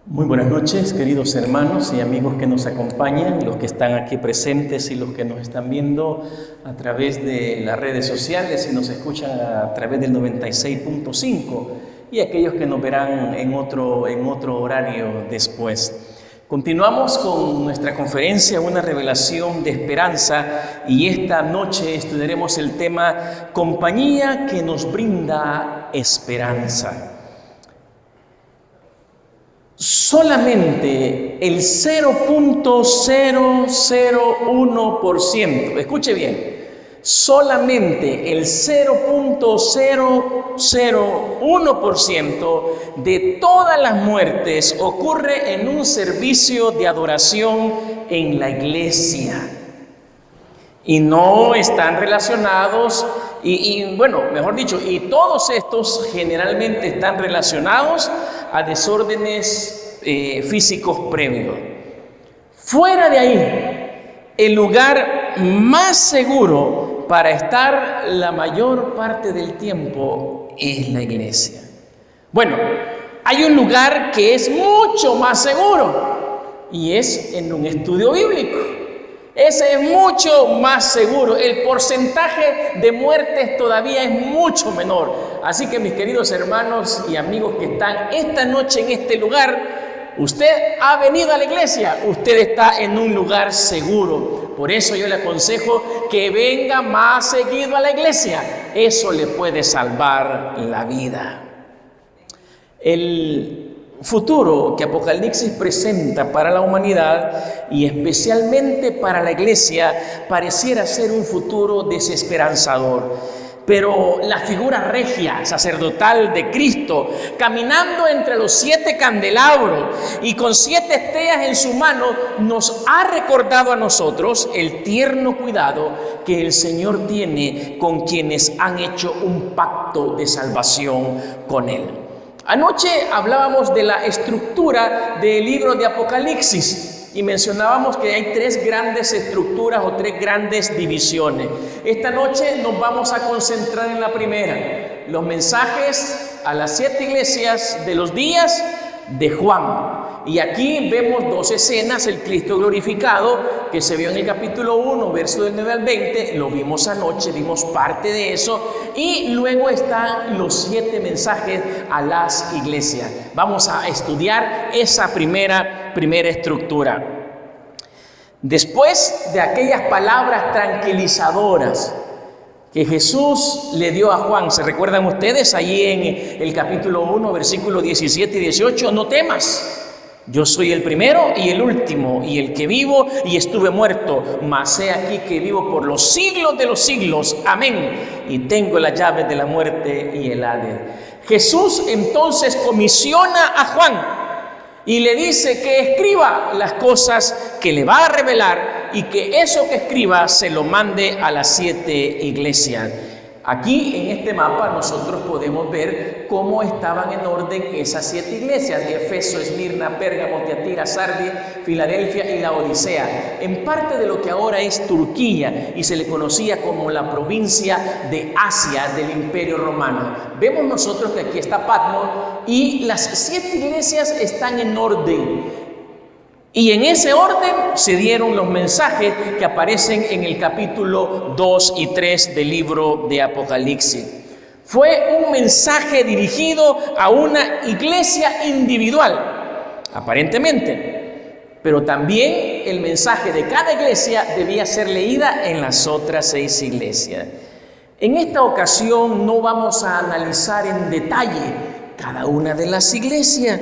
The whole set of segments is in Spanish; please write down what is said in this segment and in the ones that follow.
Muy buenas noches, queridos hermanos y amigos que nos acompañan, los que están aquí presentes y los que nos están viendo a través de las redes sociales y nos escuchan a través del 96.5 y aquellos que nos verán en otro horario después. Continuamos con nuestra conferencia, una revelación de esperanza, y esta noche estudiaremos el tema compañía que nos brinda esperanza. Solamente el 0.001%, escuche bien, solamente el 0.001% de todas las muertes ocurre en un servicio de adoración en la iglesia. Y no están relacionados, y todos estos generalmente están relacionados a desórdenes físicos previos. Fuera de ahí, el lugar más seguro para estar la mayor parte del tiempo es la iglesia. Bueno, hay un lugar que es mucho más seguro y es en un estudio bíblico. Ese es mucho más seguro. El porcentaje de muertes todavía es mucho menor. Así que mis queridos hermanos y amigos que están esta noche en este lugar, usted ha venido a la iglesia, usted está en un lugar seguro. Por eso yo le aconsejo que venga más seguido a la iglesia. Eso le puede salvar la vida. El futuro que Apocalipsis presenta para la humanidad y especialmente para la iglesia pareciera ser un futuro desesperanzador. Pero la figura regia, sacerdotal de Cristo, caminando entre los 7 candelabros y con 7 estrellas en su mano, nos ha recordado a nosotros el tierno cuidado que el Señor tiene con quienes han hecho un pacto de salvación con Él. Anoche hablábamos de la estructura del libro de Apocalipsis y mencionábamos que hay 3 grandes estructuras o 3 grandes divisiones. Esta noche nos vamos a concentrar en la primera, los mensajes a las 7 iglesias de los días de Juan. Y aquí vemos 2 escenas, el Cristo glorificado que se vio en el capítulo 1, verso del 9 al 20, lo vimos anoche, vimos parte de eso, y luego están los 7 mensajes a las iglesias. Vamos a estudiar esa primera estructura. Después de aquellas palabras tranquilizadoras que Jesús le dio a Juan, ¿se recuerdan ustedes? Allí en el capítulo 1, versículos 17 y 18, no temas. Yo soy el primero y el último, y el que vivo y estuve muerto, mas he aquí que vivo por los siglos de los siglos. Amén. Y tengo las llaves de la muerte y el Hades. Jesús entonces comisiona a Juan y le dice que escriba las cosas que le va a revelar y que eso que escriba se lo mande a las 7 iglesias. Aquí en este mapa nosotros podemos ver cómo estaban en orden esas 7 iglesias de Efeso, Esmirna, Pérgamo, Tiatira, Sardis, Filadelfia y la Odisea, en parte de lo que ahora es Turquía y se le conocía como la provincia de Asia del Imperio Romano. Vemos nosotros que aquí está Patmos y las 7 iglesias están en orden. Y en ese orden se dieron los mensajes que aparecen en el capítulo 2 y 3 del libro de Apocalipsis. Fue un mensaje dirigido a una iglesia individual, aparentemente, pero también el mensaje de cada iglesia debía ser leída en las otras 6 iglesias. En esta ocasión no vamos a analizar en detalle cada una de las iglesias.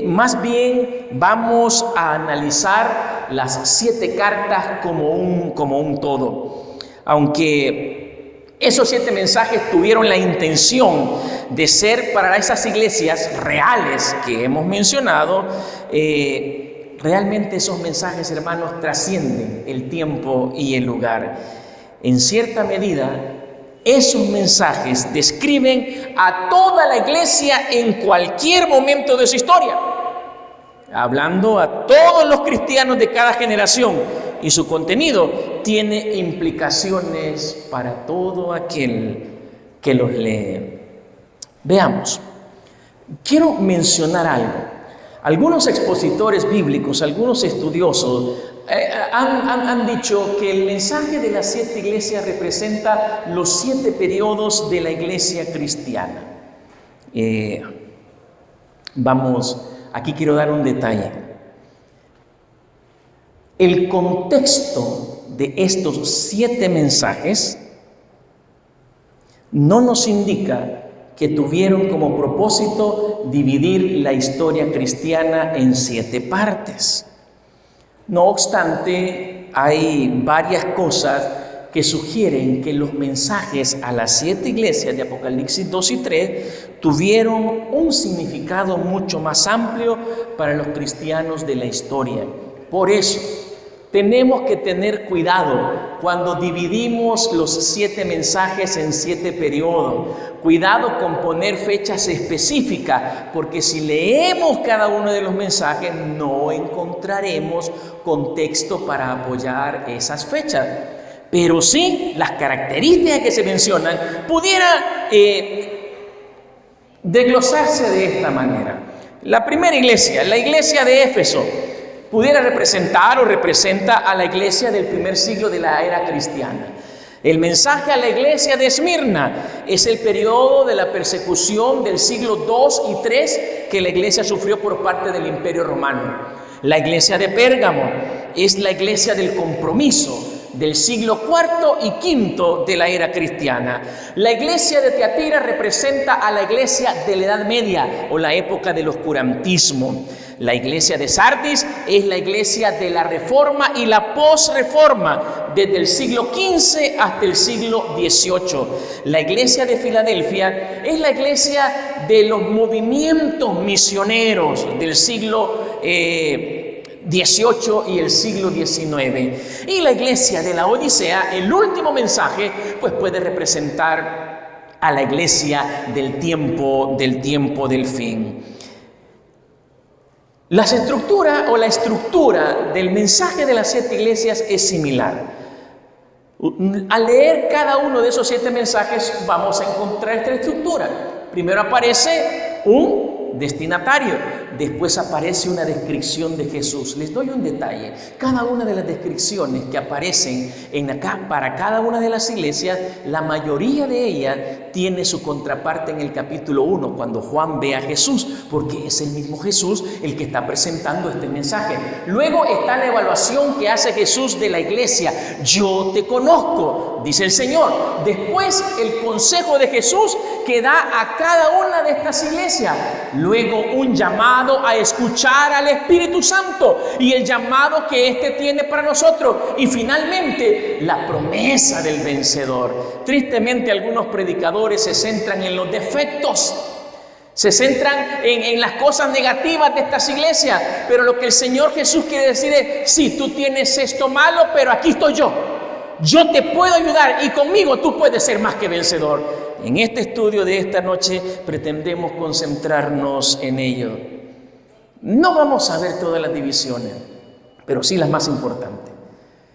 Más bien vamos a analizar las 7 cartas como un todo. Aunque esos 7 mensajes tuvieron la intención de ser para esas iglesias reales que hemos mencionado, realmente esos mensajes, hermanos, trascienden el tiempo y el lugar. En cierta medida, esos mensajes describen a toda la iglesia en cualquier momento de su historia, hablando a todos los cristianos de cada generación, y su contenido tiene implicaciones para todo aquel que los lee. Veamos, quiero mencionar algo. Algunos expositores bíblicos, algunos estudiosos han dicho que el mensaje de las 7 iglesias representa los 7 periodos de la iglesia cristiana. Aquí quiero dar un detalle. El contexto de estos 7 mensajes no nos indica que tuvieron como propósito dividir la historia cristiana en 7 partes. No obstante, hay varias cosas que sugieren que los mensajes a las 7 iglesias de Apocalipsis 2 y 3 tuvieron un significado mucho más amplio para los cristianos de la historia. Por eso, tenemos que tener cuidado cuando dividimos los 7 mensajes en 7 periodos. Cuidado con poner fechas específicas, porque si leemos cada uno de los mensajes no encontraremos contexto para apoyar esas fechas. Pero sí, las características que se mencionan pudieran desglosarse de esta manera. La primera iglesia, la iglesia de Éfeso, pudiera representar o representa a la iglesia del primer siglo de la era cristiana. El mensaje a la iglesia de Esmirna es el periodo de la persecución del siglo 2 y 3 que la iglesia sufrió por parte del Imperio Romano. La iglesia de Pérgamo es la iglesia del compromiso del siglo IV y V de la era cristiana. La iglesia de Tiatira representa a la iglesia de la Edad Media o la época del oscurantismo. La iglesia de Sardis es la iglesia de la Reforma y la posreforma, desde el siglo XV hasta el siglo XVIII. La iglesia de Filadelfia es la iglesia de los movimientos misioneros del siglo XVIII y el siglo XIX. Y la iglesia de la Odisea, el último mensaje, pues puede representar a la iglesia del tiempo del fin. La estructura del mensaje de las 7 iglesias es similar. Al leer cada uno de esos 7 mensajes vamos a encontrar esta estructura. Primero aparece un destinatario, después aparece una descripción de Jesús. Les doy un detalle: cada una de las descripciones que aparecen para cada una de las iglesias, la mayoría de ellas tiene su contraparte en el capítulo 1, cuando Juan ve a Jesús, porque es el mismo Jesús el que está presentando este mensaje. Luego está la evaluación que hace Jesús de la iglesia. Yo te conozco, dice el Señor. Después el consejo de Jesús que da a cada una de estas iglesias. Luego un llamado a escuchar al Espíritu Santo y el llamado que éste tiene para nosotros. Y finalmente la promesa del vencedor. Tristemente algunos predicadores se centran en los defectos, se centran en las cosas negativas de estas iglesias. Pero lo que el Señor Jesús quiere decir es: sí, tú tienes esto malo, pero aquí estoy yo. Yo te puedo ayudar y conmigo tú puedes ser más que vencedor. En este estudio de esta noche pretendemos concentrarnos en ello. No vamos a ver todas las divisiones, pero sí las más importantes.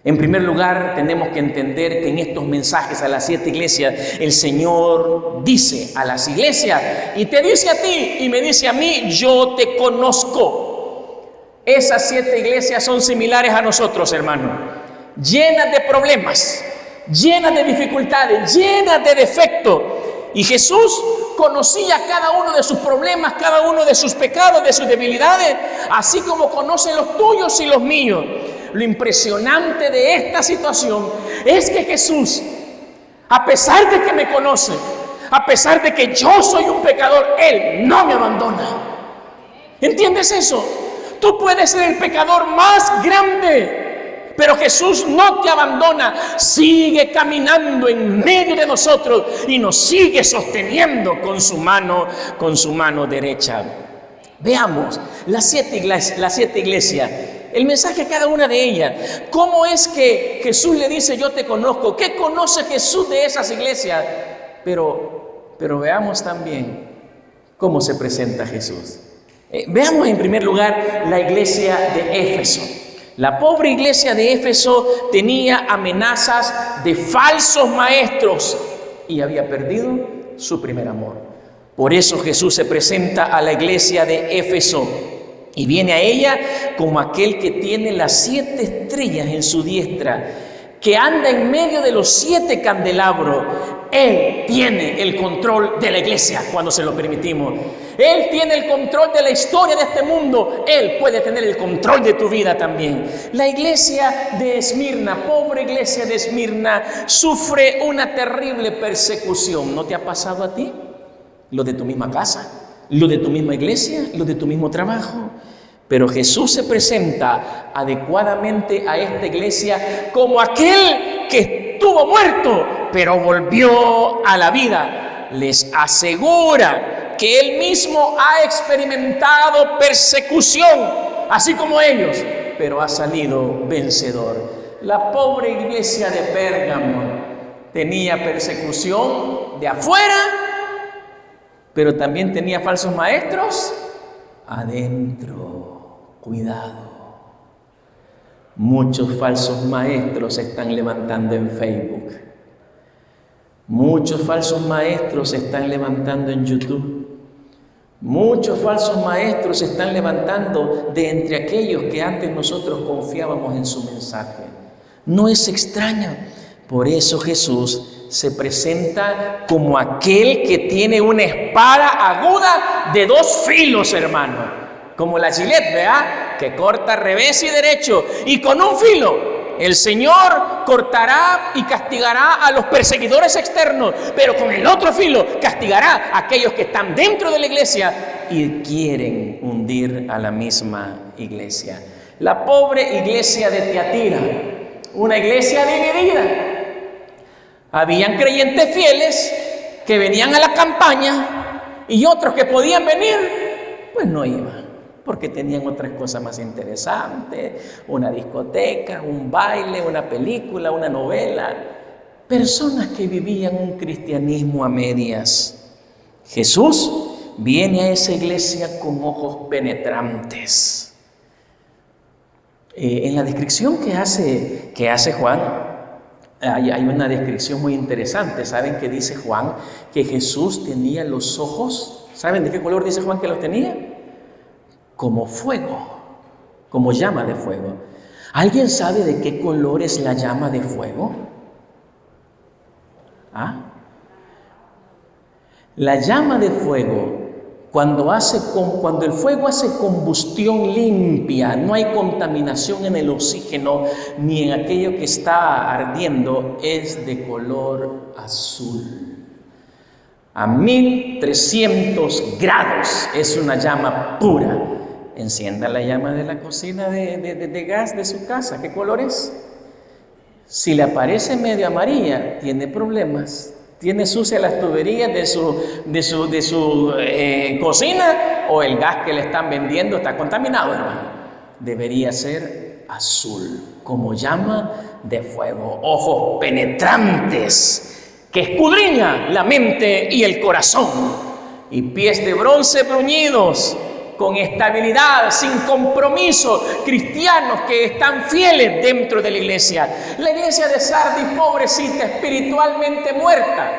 En primer lugar, tenemos que entender que en estos mensajes a las 7 iglesias, el Señor dice a las iglesias, y te dice a ti y me dice a mí: yo te conozco. Esas 7 iglesias son similares a nosotros, hermanos, llenas de problemas, llenas de dificultades, llenas de defectos. Y Jesús conocía cada uno de sus problemas, cada uno de sus pecados, de sus debilidades, así como conoce los tuyos y los míos. Lo impresionante de esta situación es que Jesús, a pesar de que me conoce, a pesar de que yo soy un pecador, Él no me abandona. ¿Entiendes eso? Tú puedes ser el pecador más grande, pero Jesús no te abandona, sigue caminando en medio de nosotros y nos sigue sosteniendo con su mano derecha. Veamos las 7 iglesias, el mensaje a cada una de ellas. ¿Cómo es que Jesús le dice: yo te conozco? ¿Qué conoce Jesús de esas iglesias? Pero veamos también cómo se presenta Jesús. Veamos en primer lugar la iglesia de Éfeso. La pobre iglesia de Éfeso tenía amenazas de falsos maestros y había perdido su primer amor. Por eso Jesús se presenta a la iglesia de Éfeso Y viene a ella como aquel que tiene las 7 estrellas en su diestra, que anda en medio de los 7 candelabros. Él tiene el control de la iglesia cuando se lo permitimos. Él tiene el control de la historia de este mundo. Él puede tener el control de tu vida también. La iglesia de Esmirna, pobre iglesia de Esmirna, sufre una terrible persecución. ¿No te ha pasado a ti? Lo de tu misma casa, lo de tu misma iglesia, lo de tu mismo trabajo. Pero Jesús se presenta adecuadamente a esta iglesia como aquel que estuvo muerto, pero volvió a la vida. Les asegura que Él mismo ha experimentado persecución, así como ellos, pero ha salido vencedor. La pobre iglesia de Pérgamo tenía persecución de afuera, pero también tenía falsos maestros adentro. Cuidado. Muchos falsos maestros se están levantando en Facebook. Muchos falsos maestros se están levantando en YouTube. Muchos falsos maestros se están levantando de entre aquellos que antes nosotros confiábamos en su mensaje. No es extraño. Por eso Jesús se presenta como aquel que tiene una espada aguda de 2 filos, hermano. Como la Gillette, ¿verdad? Que corta revés y derecho. Y con un filo, el Señor cortará y castigará a los perseguidores externos. Pero con el otro filo, castigará a aquellos que están dentro de la iglesia y quieren hundir a la misma iglesia. La pobre iglesia de Tiatira, una iglesia dividida. Habían creyentes fieles que venían a la campaña y otros que podían venir, pues no iban. Porque tenían otras cosas más interesantes, una discoteca, un baile, una película, una novela. Personas que vivían un cristianismo a medias. Jesús viene a esa iglesia con ojos penetrantes. En la descripción que hace Juan, hay una descripción muy interesante. ¿Saben qué dice Juan? Que Jesús tenía los ojos. ¿Saben de qué color dice Juan que los tenía? Como fuego, como llama de fuego. ¿Alguien sabe de qué color es la llama de fuego? ¿Ah? La llama de fuego, cuando el fuego hace combustión limpia, no hay contaminación en el oxígeno ni en aquello que está ardiendo, es de color azul. A 1300 grados es una llama pura. Encienda la llama de la cocina de gas de su casa. ¿Qué color es? Si le aparece medio amarilla, tiene problemas. Tiene sucias las tuberías de su cocina, o el gas que le están vendiendo está contaminado, hermano. Debería ser azul, como llama de fuego. Ojos penetrantes que escudriñan la mente y el corazón. Y pies de bronce bruñidos, con estabilidad, sin compromiso, cristianos que están fieles dentro de la iglesia. La iglesia de Sardis, pobrecita, espiritualmente muerta.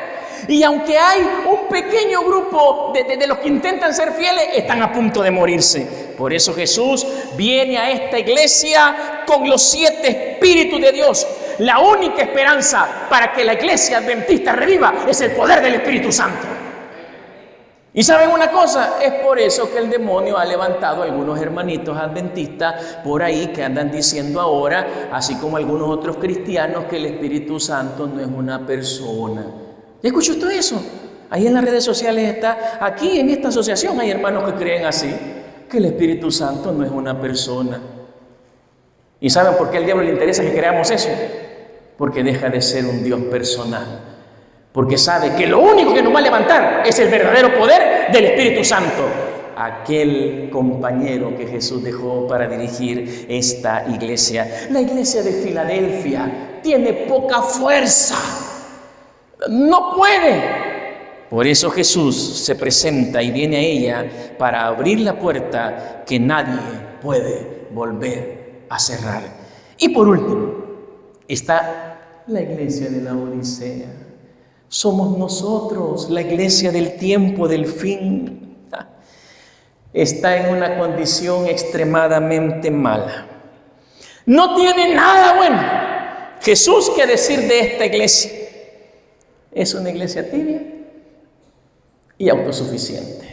Y aunque hay un pequeño grupo de los que intentan ser fieles, están a punto de morirse. Por eso Jesús viene a esta iglesia con los 7 espíritus de Dios. La única esperanza para que la iglesia adventista reviva es el poder del Espíritu Santo. Y ¿saben una cosa? Es por eso que el demonio ha levantado a algunos hermanitos adventistas por ahí que andan diciendo ahora, así como algunos otros cristianos, que el Espíritu Santo no es una persona. ¿Ya escuchó usted eso? Ahí en las redes sociales está, aquí en esta asociación hay hermanos que creen así, que el Espíritu Santo no es una persona. ¿Y saben por qué al diablo le interesa que creamos eso? Porque deja de ser un Dios personal. Porque sabe que lo único que nos va a levantar es el verdadero poder del Espíritu Santo. Aquel compañero que Jesús dejó para dirigir esta iglesia. La iglesia de Filadelfia tiene poca fuerza. No puede. Por eso Jesús se presenta y viene a ella para abrir la puerta que nadie puede volver a cerrar. Y por último, está la iglesia de la Odisea. Somos nosotros, la iglesia del tiempo del fin. está en una condición extremadamente mala. No tiene nada bueno. Jesús, ¿qué decir de esta iglesia? Es una iglesia tibia y autosuficiente.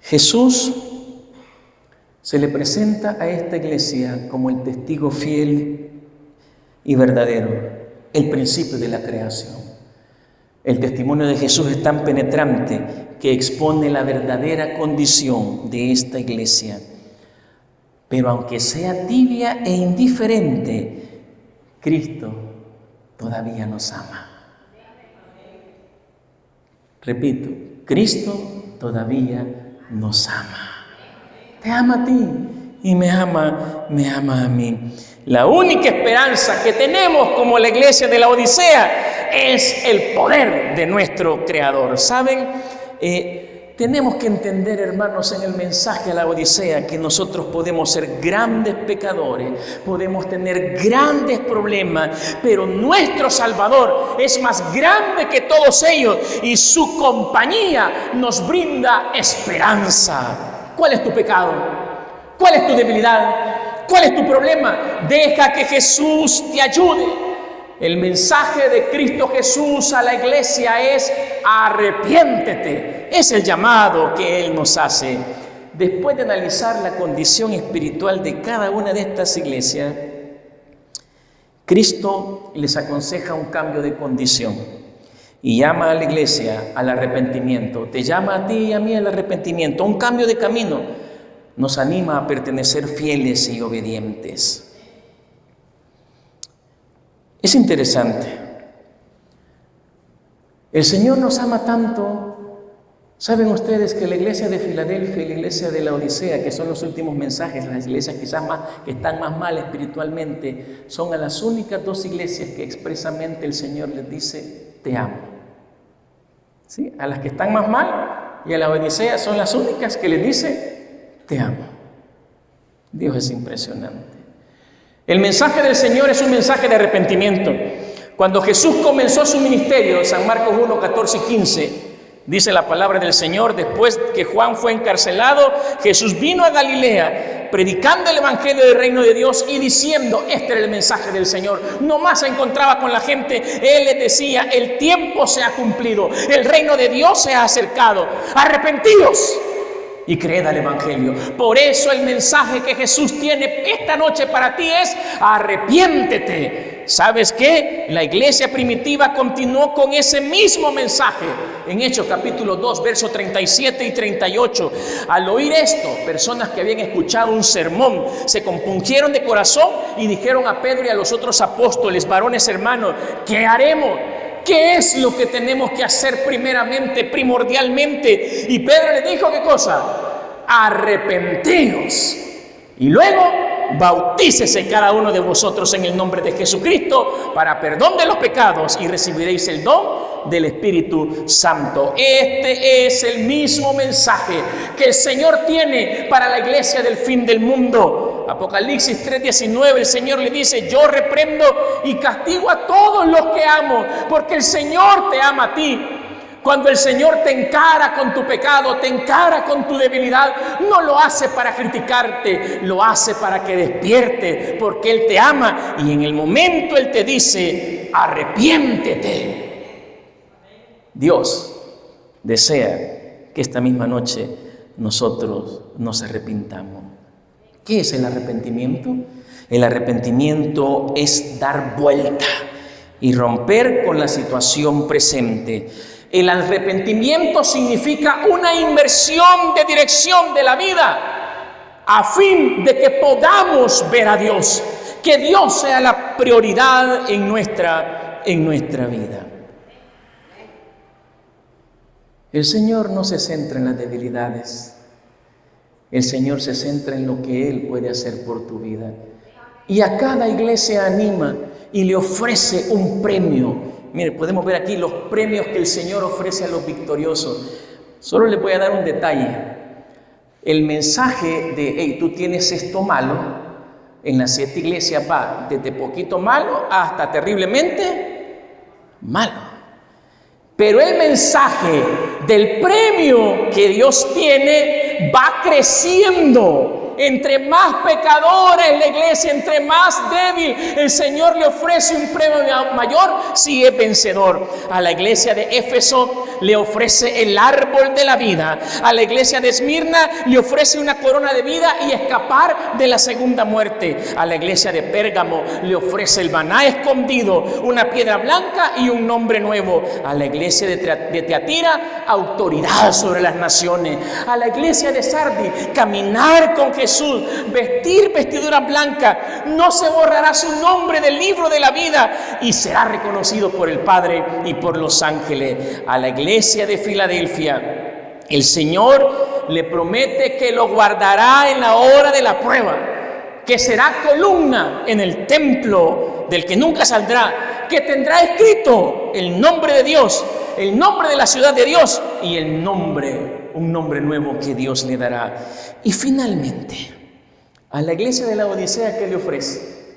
Jesús se le presenta a esta iglesia como el testigo fiel y verdadero, el principio de la creación. El testimonio de Jesús es tan penetrante que expone la verdadera condición de esta iglesia. Pero aunque sea tibia e indiferente, Cristo todavía nos ama. Repito, Cristo todavía nos ama. Te ama a ti y me ama a mí. La única esperanza que tenemos como la iglesia de la Odisea es el poder de nuestro Creador. ¿Saben? Tenemos que entender, hermanos, en el mensaje a la Odisea que nosotros podemos ser grandes pecadores, podemos tener grandes problemas, pero nuestro Salvador es más grande que todos ellos y su compañía nos brinda esperanza. ¿Cuál es tu pecado? ¿Cuál es tu debilidad? ¿Cuál es tu problema? Deja que Jesús te ayude. El mensaje de Cristo Jesús a la iglesia es: arrepiéntete. Es el llamado que Él nos hace. Después de analizar la condición espiritual de cada una de estas iglesias, Cristo les aconseja un cambio de condición y llama a la iglesia al arrepentimiento. Te llama a ti y a mí al arrepentimiento, a un cambio de camino. Nos anima a pertenecer fieles y obedientes. Es interesante. El Señor nos ama tanto. ¿Saben ustedes que la iglesia de Filadelfia y la iglesia de la Odisea, que son los últimos mensajes, las iglesias quizás que están más mal espiritualmente, son a las únicas dos iglesias que expresamente el Señor les dice: te amo? ¿Sí? A las que están más mal y a la Odisea son las únicas que les dice: te amo. Dios es impresionante. El mensaje del Señor es un mensaje de arrepentimiento. Cuando Jesús comenzó su ministerio, San Marcos 1, 14 y 15, dice la palabra del Señor: después que Juan fue encarcelado, Jesús vino a Galilea, predicando el evangelio del reino de Dios y diciendo, este era el mensaje del Señor. No más se encontraba con la gente, Él les decía: el tiempo se ha cumplido, el reino de Dios se ha acercado, arrepentidos y creed al evangelio. Por eso el mensaje que Jesús tiene esta noche para ti es: arrepiéntete. ¿Sabes qué? La iglesia primitiva continuó con ese mismo mensaje en Hechos capítulo 2, versos 37 y 38. Al oír esto, personas que habían escuchado un sermón se compungieron de corazón y dijeron a Pedro y a los otros apóstoles: varones hermanos, ¿qué haremos? ¿Qué es lo que tenemos que hacer primeramente, primordialmente? Y Pedro le dijo: ¿qué cosa? Arrepentíos. Y luego bautícese cada uno de vosotros en el nombre de Jesucristo para perdón de los pecados y recibiréis el don del Espíritu Santo. Este es el mismo mensaje que el Señor tiene para la iglesia del fin del mundo. Apocalipsis 3:19, el Señor le dice: yo reprendo y castigo a todos los que amo, porque el Señor te ama a ti. Cuando el Señor te encara con tu pecado, te encara con tu debilidad, no lo hace para criticarte, lo hace para que despierte, porque Él te ama y en el momento Él te dice: arrepiéntete. Dios desea que esta misma noche nosotros nos arrepintamos. ¿Qué es el arrepentimiento? El arrepentimiento es dar vuelta y romper con la situación presente. El arrepentimiento significa una inversión de dirección de la vida a fin de que podamos ver a Dios, que Dios sea la prioridad en nuestra vida. El Señor no se centra en las debilidades. El Señor se centra en lo que Él puede hacer por tu vida. Y a cada iglesia anima y le ofrece un premio. Mire, podemos ver aquí los premios que el Señor ofrece a los victoriosos. Solo les voy a dar un detalle. El mensaje de: hey, tú tienes esto malo, en las 7 iglesias va desde poquito malo hasta terriblemente malo. Pero el mensaje del premio que Dios tiene va creciendo. Entre más pecadora es la iglesia, entre más débil, el Señor le ofrece un premio mayor si es vencedor. A la iglesia de Éfeso le ofrece el árbol de la vida. A la iglesia de Esmirna le ofrece una corona de vida y escapar de la segunda muerte. A la iglesia de Pérgamo le ofrece el maná escondido, una piedra blanca y un nombre nuevo. A la iglesia de Teatira, autoridad sobre las naciones. A la iglesia de Sardis, caminar con Jesús, vestir vestidura blanca, no se borrará su nombre del libro de la vida y será reconocido por el Padre y por los ángeles. A la iglesia de Filadelfia, el Señor le promete que lo guardará en la hora de la prueba, que será columna en el templo del que nunca saldrá, que tendrá escrito el nombre de Dios, el nombre de la ciudad de Dios y un nombre nuevo que Dios le dará. Y finalmente, a la iglesia de la Odisea, ¿qué le ofrece?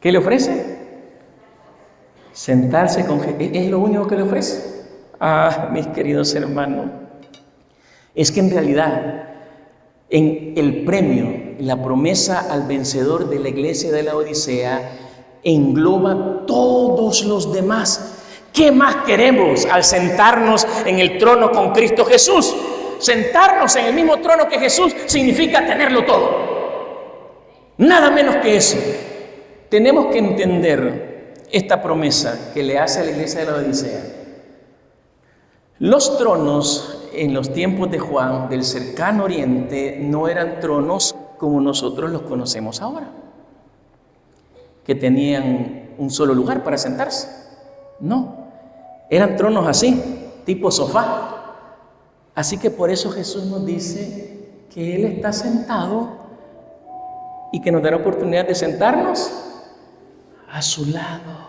¿Qué le ofrece? Sentarse con Jesús. ¿Es lo único que le ofrece? Mis queridos hermanos, es que en realidad, en el premio, la promesa al vencedor de la iglesia de la Odisea engloba todos los demás. ¿Qué más queremos al sentarnos en el trono con Cristo Jesús? Sentarnos en el mismo trono que Jesús significa tenerlo todo. Nada menos que eso. Tenemos que entender esta promesa que le hace a la iglesia de la Odisea. Los tronos en los tiempos de Juan del cercano oriente no eran tronos como nosotros los conocemos ahora, que tenían un solo lugar para sentarse. No, eran tronos así, tipo sofá. Así que por eso Jesús nos dice que Él está sentado y que nos dará oportunidad de sentarnos a su lado,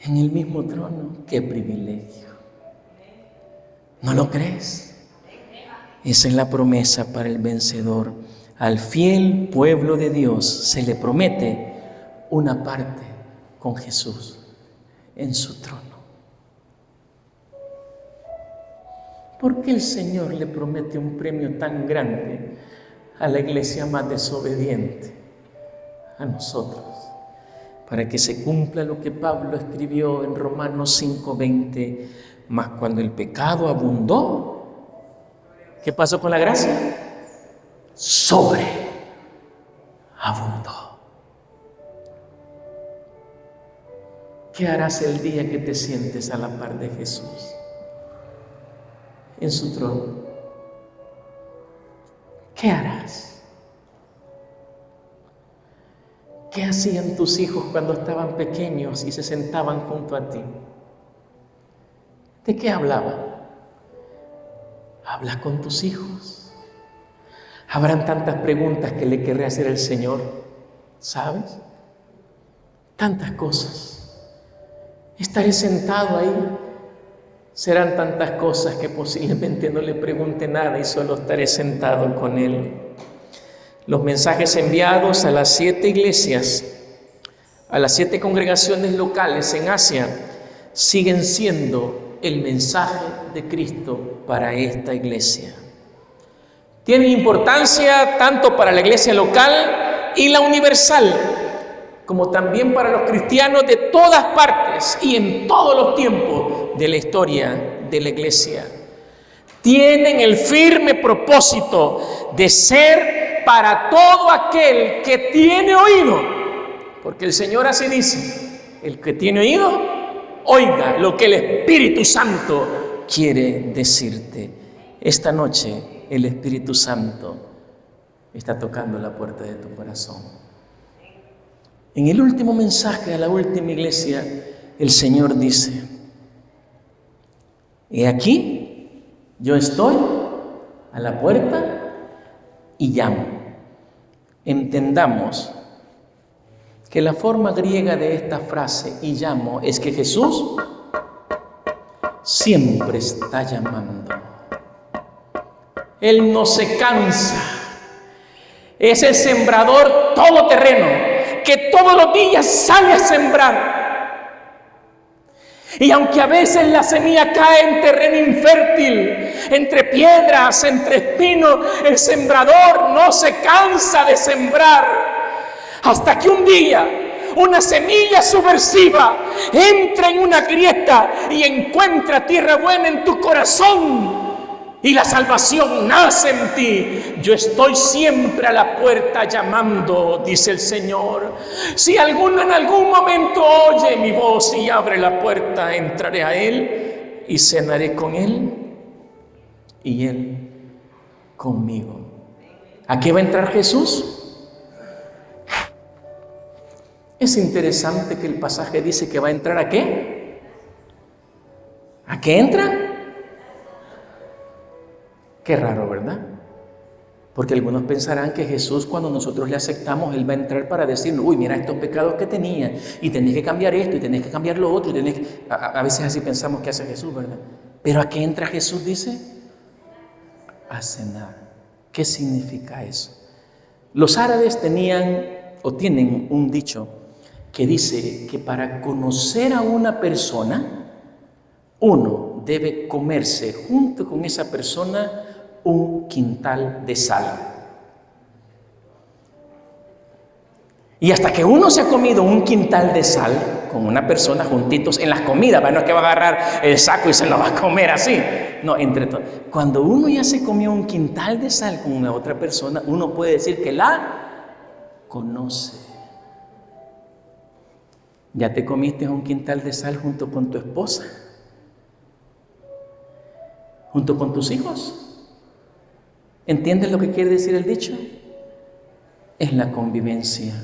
en el mismo trono. ¡Qué privilegio! ¿No lo crees? Esa es la promesa para el vencedor. Al fiel pueblo de Dios se le promete una parte con Jesús en su trono. ¿Por qué el Señor le promete un premio tan grande a la iglesia más desobediente? A nosotros, para que se cumpla lo que Pablo escribió en Romanos 5:20. Mas cuando el pecado abundó, ¿qué pasó con la gracia? Sobreabundó. ¿Qué harás el día que te sientes a la par de Jesús en su trono? ¿Qué harás? ¿Qué hacían tus hijos cuando estaban pequeños y se sentaban junto a ti? ¿De qué hablaban? Habla con tus hijos. Habrán tantas preguntas que le querré hacer el Señor, ¿sabes? Tantas cosas. Estaré sentado ahí. Serán tantas cosas que posiblemente no le pregunte nada y solo estaré sentado con Él. Los mensajes enviados a las 7 iglesias, a las 7 congregaciones locales en Asia, siguen siendo el mensaje de Cristo para esta iglesia. Tienen importancia tanto para la iglesia local y la universal, como también para los cristianos de todas partes y en todos los tiempos de la historia de la iglesia. Tienen el firme propósito de ser para todo aquel que tiene oído, porque el Señor así dice: el que tiene oído, oiga lo que el Espíritu Santo quiere decirte. Esta noche el Espíritu Santo está tocando la puerta de tu corazón. En el último mensaje a la última iglesia, el Señor dice: he aquí, yo estoy a la puerta y llamo. Entendamos que la forma griega de esta frase, y llamo, es que Jesús siempre está llamando. Él no se cansa. Es el sembrador todoterreno que todos los días sale a sembrar. Y aunque a veces la semilla cae en terreno infértil, entre piedras, entre espinos, el sembrador no se cansa de sembrar, hasta que un día una semilla subversiva entra en una grieta y encuentra tierra buena en tu corazón. Y la salvación nace en ti. Yo estoy siempre a la puerta llamando, dice el Señor. Si alguno en algún momento oye mi voz y abre la puerta, entraré a Él y cenaré con Él y Él conmigo. ¿A qué va a entrar Jesús? Es interesante que el pasaje dice que va a entrar ¿a qué? ¿A qué entra? Qué raro, ¿verdad? Porque algunos pensarán que Jesús, cuando nosotros le aceptamos, Él va a entrar para decirnos, uy, mira estos pecados que tenía, y tenés que cambiar esto, y tenés que cambiar lo otro, y tenés que... A veces así pensamos que hace Jesús, ¿verdad? Pero ¿a qué entra Jesús, dice? A cenar. ¿Qué significa eso? Los árabes tenían, o tienen un dicho, que dice que para conocer a una persona, uno debe comerse junto con esa persona un quintal de sal. Y hasta que uno se ha comido un quintal de sal con una persona juntitos en las comidas, no es que va a agarrar el saco y se lo va a comer así. No, entre todos. Cuando uno ya se comió un quintal de sal con una otra persona, uno puede decir que la conoce. ¿Ya te comiste un quintal de sal junto con tu esposa? ¿Junto con tus hijos? ¿Entiendes lo que quiere decir el dicho? Es la convivencia,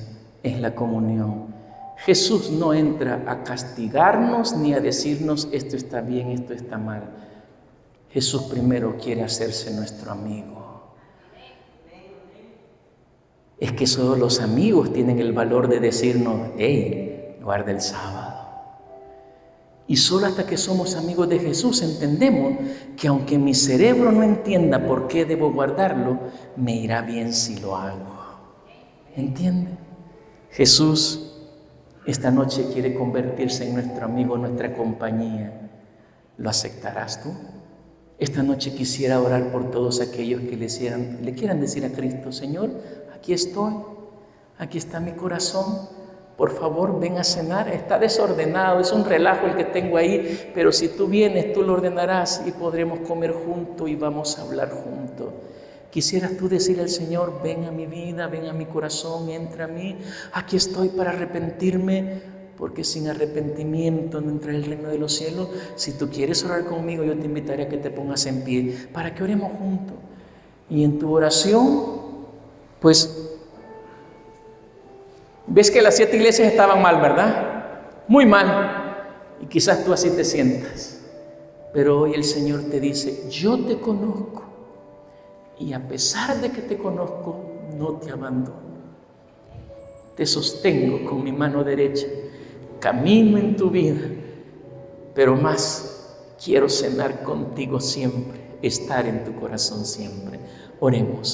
es la comunión. Jesús no entra a castigarnos ni a decirnos esto está bien, esto está mal. Jesús primero quiere hacerse nuestro amigo. Es que solo los amigos tienen el valor de decirnos, hey, guarda el sábado. Y solo hasta que somos amigos de Jesús entendemos que aunque mi cerebro no entienda por qué debo guardarlo, me irá bien si lo hago. ¿Entiende? Jesús esta noche quiere convertirse en nuestro amigo, nuestra compañía. ¿Lo aceptarás tú? Esta noche quisiera orar por todos aquellos que le quieran decir a Cristo, Señor, aquí estoy, aquí está mi corazón. Por favor, ven a cenar. Está desordenado, es un relajo el que tengo ahí, pero si tú vienes, tú lo ordenarás y podremos comer juntos y vamos a hablar juntos. ¿Quisieras tú decirle al Señor, ven a mi vida, ven a mi corazón, entra a mí? Aquí estoy para arrepentirme, porque sin arrepentimiento no entraré el reino de los cielos. Si tú quieres orar conmigo, yo te invitaré a que te pongas en pie para que oremos juntos. Y en tu oración, pues... Ves que las 7 iglesias estaban mal, ¿verdad? Muy mal. Y quizás tú así te sientas. Pero hoy el Señor te dice, yo te conozco. Y a pesar de que te conozco, no te abandono. Te sostengo con mi mano derecha. Camino en tu vida. Pero más, quiero cenar contigo siempre. Estar en tu corazón siempre. Oremos.